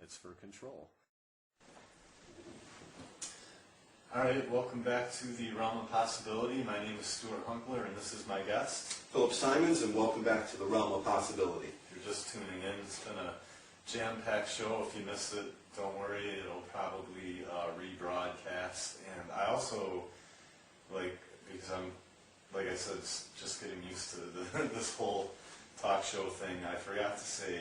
it's for control. All right, welcome back to the Realm of Possibility. My name is Stuart Hunkler, and this is my guest, Phillip Symonds, and welcome back to the Realm of Possibility. If you're just tuning in, it's been a jam-packed show. If you missed it, don't worry, it'll probably rebroadcast. And I also, because I'm, like I said, just getting used to this whole talk show thing, I forgot to say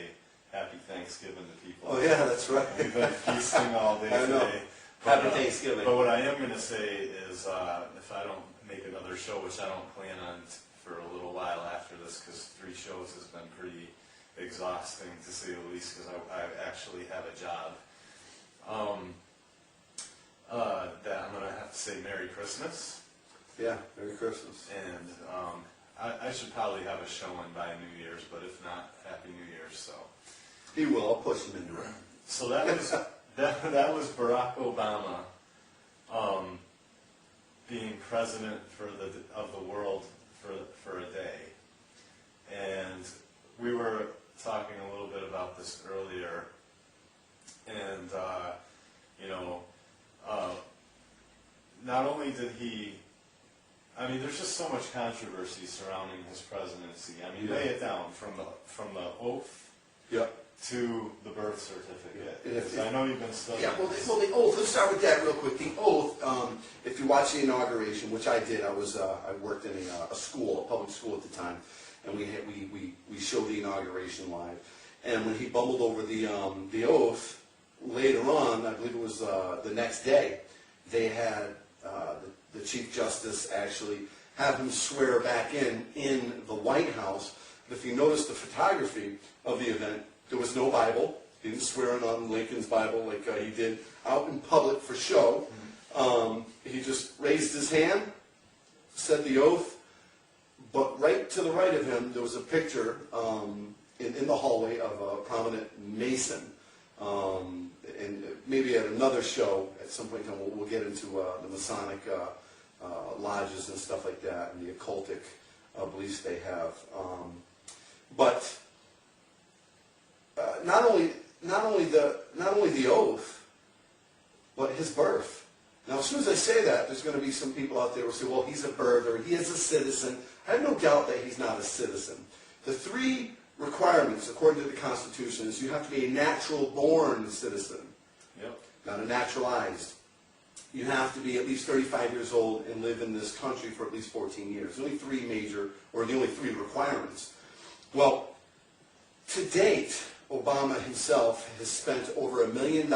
Happy Thanksgiving to people. Oh yeah, that's right. We've been feasting all day I know. today. Happy Thanksgiving. But what I am going to say is, if I don't make another show, which I don't plan on for a little while after this, because 3 shows has been pretty exhausting, to say the least, because I actually have a job, that I'm going to have to say Merry Christmas. Yeah, Merry Christmas. And I should probably have a show in by New Year's, but if not, Happy New Year's. So He will. I'll push him into it. So that was that was Barack Obama being president of the world for a day, and we were talking a little bit about this earlier, and not only did he, I mean, there's just so much controversy surrounding his presidency. I mean, lay it down from the oath. Yep. To the birth certificate. If I know you've been studying. Yeah, well, the oath. Let's start with that real quick. The oath. If you watch the inauguration, which I did, I worked in a school, a public school at the time, and we showed the inauguration live. And when he bumbled over the oath, later on, I believe it was the next day, they had the Chief Justice actually have him swear back in the White House. But if you notice the photography of the event, there was no Bible. He didn't swear in on Lincoln's Bible like he did out in public for show. He just raised his hand, said the oath, but right to the right of him, there was a picture in the hallway of a prominent Mason. And maybe at another show, at some point, we'll get into the Masonic lodges and stuff like that, and the occultic beliefs they have. But not only the oath, but his birth. Now, as soon as I say that, there's going to be some people out there who say, well, he's a birth or he is a citizen. I have no doubt that he's not a citizen. The 3 requirements, according to the Constitution, is you have to be a natural-born citizen, not a naturalized. You have to be at least 35 years old and live in this country for at least 14 years. The only 3 requirements. Well, to date, Obama himself has spent over $1 million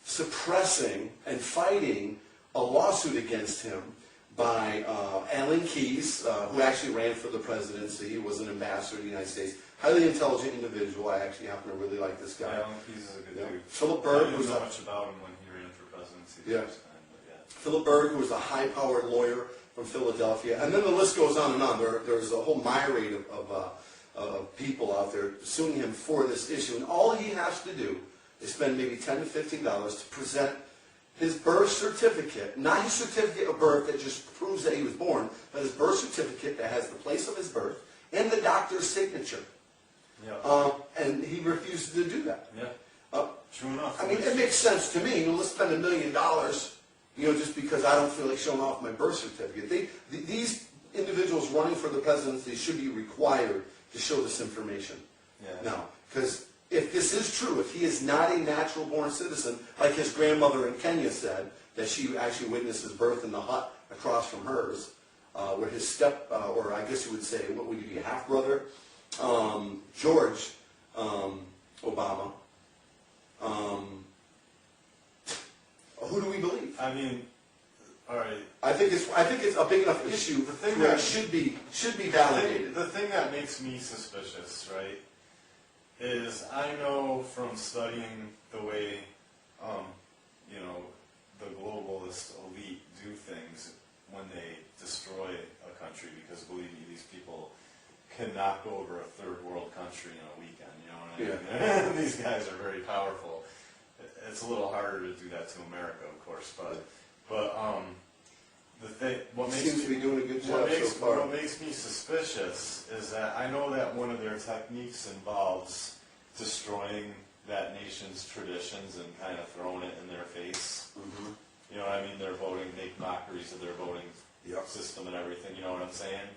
suppressing and fighting a lawsuit against him by Alan Keyes, who actually ran for the presidency. He was an ambassador to the United States. Highly intelligent individual. I actually happen to really like this guy. Alan Keyes is a good dude. Phillip Berg, I didn't know much about him when he ran for presidency the first time, but yeah. Phillip Berg, who was a high-powered lawyer from Philadelphia. And then the list goes on and on. There's a whole myriad of people out there suing him for this issue. And all he has to do is spend maybe $10 to $15 to present his birth certificate, not his certificate of birth that just proves that he was born, but his birth certificate that has the place of his birth and the doctor's signature. Yeah. And he refuses to do that. Yeah. True enough. I mean, it makes sense to me. Let's spend $1 million, just because I don't feel like showing off my birth certificate. These individuals running for the presidency should be required to show this information. Yeah. Now, because if this is true, if he is not a natural-born citizen, like his grandmother in Kenya said, that she actually witnessed his birth in the hut across from hers, where his or I guess you would say, what would he be, half-brother? George Obama. Who do we believe? I mean, all right. I think it's a big enough issue where it should be validated. The thing that makes me suspicious, right, is I know from studying the way, the globalist elite do things when they destroy a country, because believe me, these people can knock over a third world country in a weekend, you know what I mean? These guys are very powerful. It's a little harder to do that to America, of course, but the thing, what seems to be doing a good job so far. What makes me suspicious is that I know that one of their techniques involves destroying that nation's traditions and kind of thrown it in their face. Mm-hmm. You know what I mean? They're voting, make mockeries of their voting Yep. system and everything, you know what I'm saying?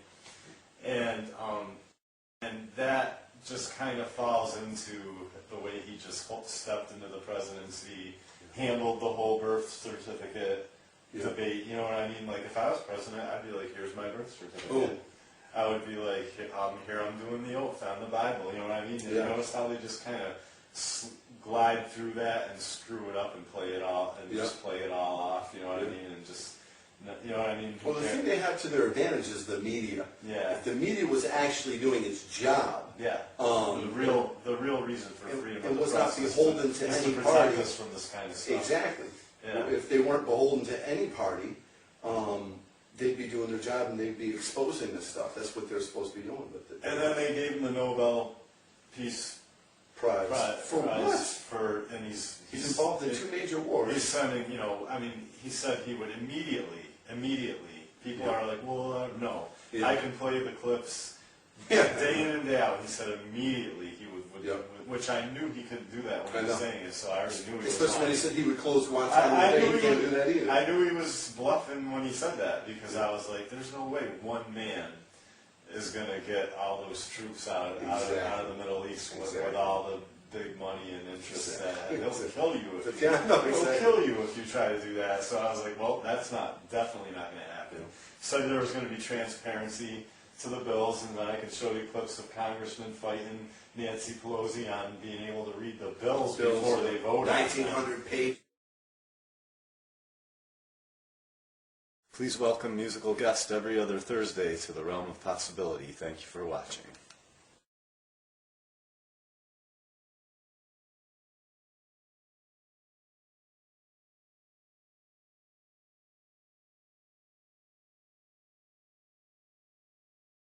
And that just kind of falls into the way he just stepped into the presidency, handled the whole birth certificate debate, you know what I mean? Like, if I was president, I'd be like, here's my birth certificate. Ooh. I would be like, here I'm doing the oath on the Bible, you know what I mean? And you notice how they just kind of glide through that and screw it up and play it all, and just play it all off, you know what I mean? And just, you know what I mean? Well, the thing they have to their advantage is the media. Yeah. If the media was actually doing its job, the real reason for freedom it of the was not press beholden is to to any protect party. us from this kind of stuff. Exactly. Yeah. If they weren't beholden to any party, they'd be doing their job and they'd be exposing this stuff. That's what they're supposed to be doing. And then they gave him the Nobel Peace Prize. For what? And he's involved in 2 major wars. He's sending, you know, I mean, he said he would immediately, people are like, well, no. Yeah. I can play the clips day in and day out. He said immediately he would which I knew he couldn't do that when he was saying it, so I already knew he was Especially when he lying. said he would close Guantanamo Bay. He can't do that either. I knew he was bluffing when he said that, because I was like, there's no way one man is going to get all those troops out of the Middle East with all the big money and interest. They'll kill you if kill you if you try to do that. So I was like, well, that's definitely not going to happen. So there was going to be transparency to the bills, and then I could show you clips of congressmen fighting Nancy Pelosi on being able to read the bills before they vote. 1,900 pages. Please welcome musical guest every other Thursday to the realm of possibility. Thank you for watching.